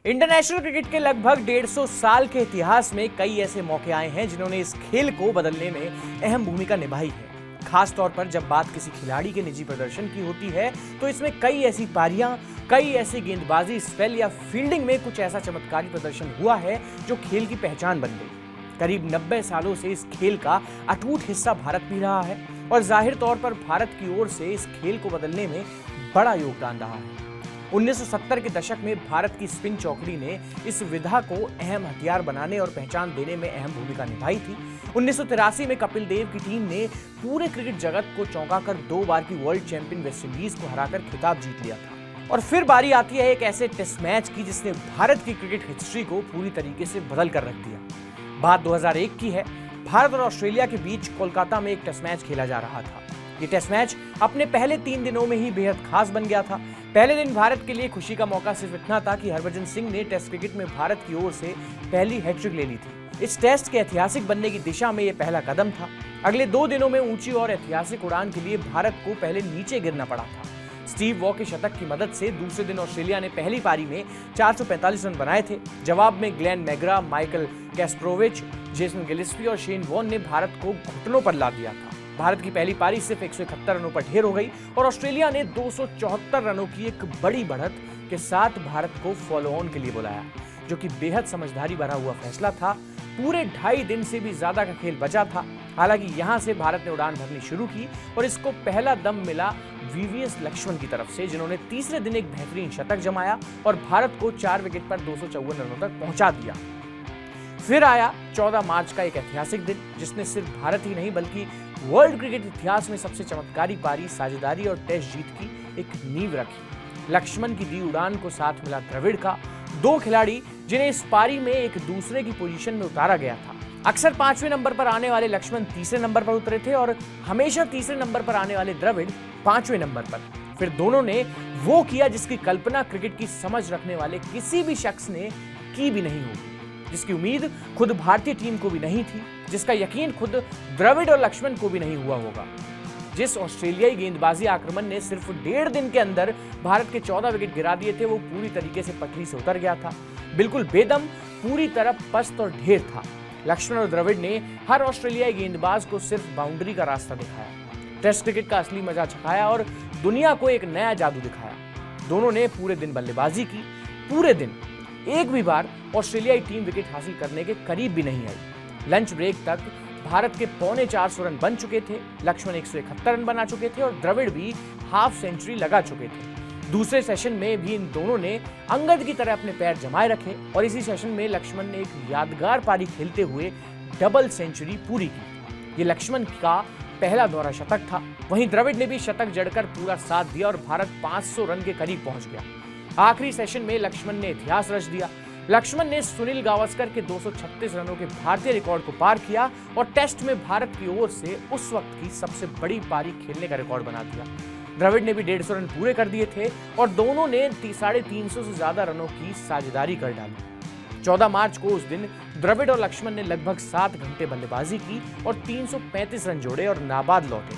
International cricket के लगभग 150 साल के इतिहास में कई ऐसे मौके आए हैं जिन्होंने इस खेल को बदलने में अहम भूमिका निभाई है। खास तौर पर जब बात किसी खिलाड़ी के निजी प्रदर्शन की होती है तो इसमें कई ऐसी पारियां, कई ऐसी गेंदबाजी स्पेल या फील्डिंग में कुछ ऐसा चमत्कारी प्रदर्शन हुआ है जो खेल की पहचान बन गई। करीब 90 सालों से इस खेल का अटूट हिस्सा भारत भी रहा है और जाहिर तौर पर भारत की ओर से इस खेल को बदलने में बड़ा योगदान रहा है। 1970 के दशक में भारत की स्पिन चौकड़ी ने इस विधा को अहम हथियार बनाने और पहचान देने में अहम भूमिका निभाई थी। 1983 में कपिल देव की टीम ने पूरे क्रिकेट जगत को चौंकाकर 2 बार की वर्ल्ड चैंपियन वेस्टइंडीज को हराकर खिताब जीत लिया था। और फिर बारी आती है एक ऐसे टेस्ट मैच की जिसने भारत की क्रिकेट हिस्ट्री को पूरी तरीके से बदल कर रख दिया। बात 2001 की है। भारत और ऑस्ट्रेलिया के बीच कोलकाता में एक टेस्ट मैच खेला जा रहा था। ये टेस्ट मैच अपने पहले 3 दिनों में ही बेहद खास बन गया था। पहले दिन भारत के लिए खुशी का मौका सिर्फ इतना था कि हरभजन सिंह ने टेस्ट क्रिकेट में भारत की ओर से पहली हैट्रिक ले ली थी। इस टेस्ट के ऐतिहासिक बनने की दिशा में यह पहला कदम था। अगले 2 दिनों में ऊंची और ऐतिहासिक उड़ान के लिए भारत को पहले नीचे गिरना पड़ा था। स्टीव वॉ के शतक की मदद से दूसरे दिन ऑस्ट्रेलिया ने पहली पारी में 445 रन बनाए थे। जवाब में Glenn McGrath, Michael Kasprowicz, Jason Gillespie और शेन वॉर्न ने भारत को घुटनों पर ला दिया था। भारत की पहली पारी सिर्फ 171 रनों पर ढेर हो गई और ऑस्ट्रेलिया ने 274 रनों की एक बड़ी बढ़त के साथ भारत को फॉलो ऑन के लिए बुलाया, जो कि बेहद समझदारी भरा हुआ फैसला था। पूरे 2.5 दिन से भी ज्यादा का खेल बचा था। हालांकि यहां से भारत ने उड़ान भरनी शुरू की और इसको पहला दम मिला वीवीएस लक्ष्मण की तरफ से, जिन्होंने तीसरे दिन एक बेहतरीन शतक जमाया और भारत को 4 विकेट पर 254 रनों तक पहुंचा दिया। फिर आया 14 मार्च का एक ऐतिहासिक दिन, जिसने सिर्फ भारत ही नहीं बल्कि वर्ल्ड क्रिकेट इतिहास में सबसे चमत्कारी पारी, साझेदारी और टेस्ट जीत की एक नींव रखी। लक्ष्मण की दी उड़ान को साथ मिला द्रविड़ का। 2 खिलाड़ी जिन्हें इस पारी में एक दूसरे की पोजीशन में उतारा गया था। अक्सर 5वें नंबर पर आने वाले लक्ष्मण तीसरे नंबर पर उतरे थे और हमेशा तीसरे नंबर पर आने वाले द्रविड़ 5वें नंबर पर। फिर दोनों ने वो किया जिसकी कल्पना क्रिकेट की समझ रखने वाले किसी भी शख्स ने की भी नहीं होगी, जिसकी उम्मीद खुद भारतीय टीम को भी नहीं थी, जिसका यकीन खुद द्रविड़ और लक्ष्मण को भी नहीं हुआ होगा। जिस ऑस्ट्रेलियाई गेंदबाजी आक्रमण ने सिर्फ 1.5 दिन के अंदर भारत के 14 विकेट गिरा दिए थे, वो पूरी तरीके से पटरी से उतर गया था। बिल्कुल बेदम, पूरी तरह पस्त और ढेर था। लक्ष्मण और द्रविड़ ने हर ऑस्ट्रेलियाई गेंदबाज को सिर्फ बाउंड्री का रास्ता दिखाया, टेस्ट क्रिकेट का असली मजा चखाया और दुनिया को एक नया जादू दिखाया। दोनों ने पूरे दिन बल्लेबाजी की। पूरे दिन एक भी बार ऑस्ट्रेलियाई टीम विकेट हासिल करने के करीब भी नहीं आई। लंच ब्रेक तक भारत के 450 रन बन चुके थे। लक्ष्मण 171 रन बना चुके थे और द्रविड़ भी हाफ सेंचुरी लगा चुके थे। दूसरे सेशन में भी इन दोनों ने अंगद की तरह अपने पैर जमाए रखे और इसी सेशन में लक्ष्मण ने एक यादगार पारी खेलते हुए डबल सेंचुरी पूरी की। ये लक्ष्मण का पहला दोहरा शतक था। वहीं द्रविड़ ने भी शतक जड़कर पूरा साथ दिया और भारत 500 रन के करीब पहुंच गया। आखिरी सेशन में लक्ष्मण ने इतिहास रच दिया। लक्ष्मण ने सुनील गावस्कर के 236 रनों के भारतीय रिकॉर्ड को पार किया और टेस्ट में भारत की ओर से उस वक्त की सबसे बड़ी पारी खेलने का रिकॉर्ड बना दिया। द्रविड़ ने भी 150 रन पूरे कर दिए थे और दोनों ने 350 से ज्यादा रनों की साझेदारी कर डाली। 14 मार्च को उस दिन द्रविड़ और लक्ष्मण ने लगभग 7 घंटे बल्लेबाजी की और 335 रन जोड़े और नाबाद लौटे।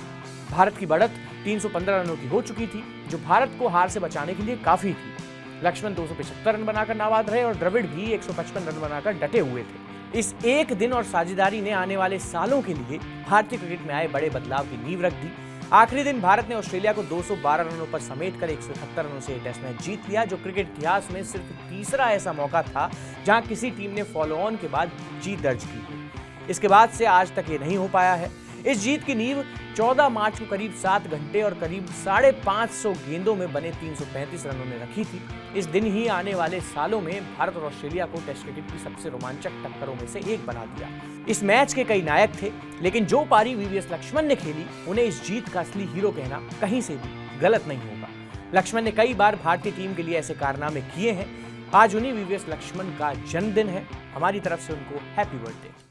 भारत की बढ़त 315 रनों की हो चुकी थी, जो भारत को हार से बचाने के लिए काफी थी। लक्ष्मण 275 रन बनाकर नाबाद रहे और द्रविड़ भी 155 रन बनाकर डटे हुए थे। इस एक दिन और साझेदारी ने आने वाले सालों के लिए भारतीय क्रिकेट में आए बड़े बदलाव की नींव रख दी। आखिरी दिन भारत ने ऑस्ट्रेलिया को 212 रनों पर समेटकर 171 रनों से टेस्ट मैच जीत लिया, जो क्रिकेट इतिहास में सिर्फ तीसरा ऐसा मौका था जहां किसी टीम ने फॉलो ऑन के बाद जीत दर्ज की। इसके बाद से आज तक ये नहीं हो पाया है। इस जीत की नींव 14 मार्च को करीब 7 घंटे और करीब 550 गेंदों में बने 335 रनों ने रखी थी। इस दिन ही आने वाले सालों में भारत और ऑस्ट्रेलिया को टेस्ट क्रिकेट की सबसे रोमांचक टक्करों में से एक बना दिया। इस मैच के कई नायक थे, लेकिन जो पारी वीवीएस लक्ष्मण ने खेली, उन्हें इस जीत का असली हीरो कहना कहीं से भी गलत नहीं होगा। लक्ष्मण ने कई बार भारतीय टीम के लिए ऐसे कारनामे किए हैं। आज उन्हीं वीवीएस लक्ष्मण का जन्मदिन है। हमारी तरफ से उनको हैप्पी बर्थडे।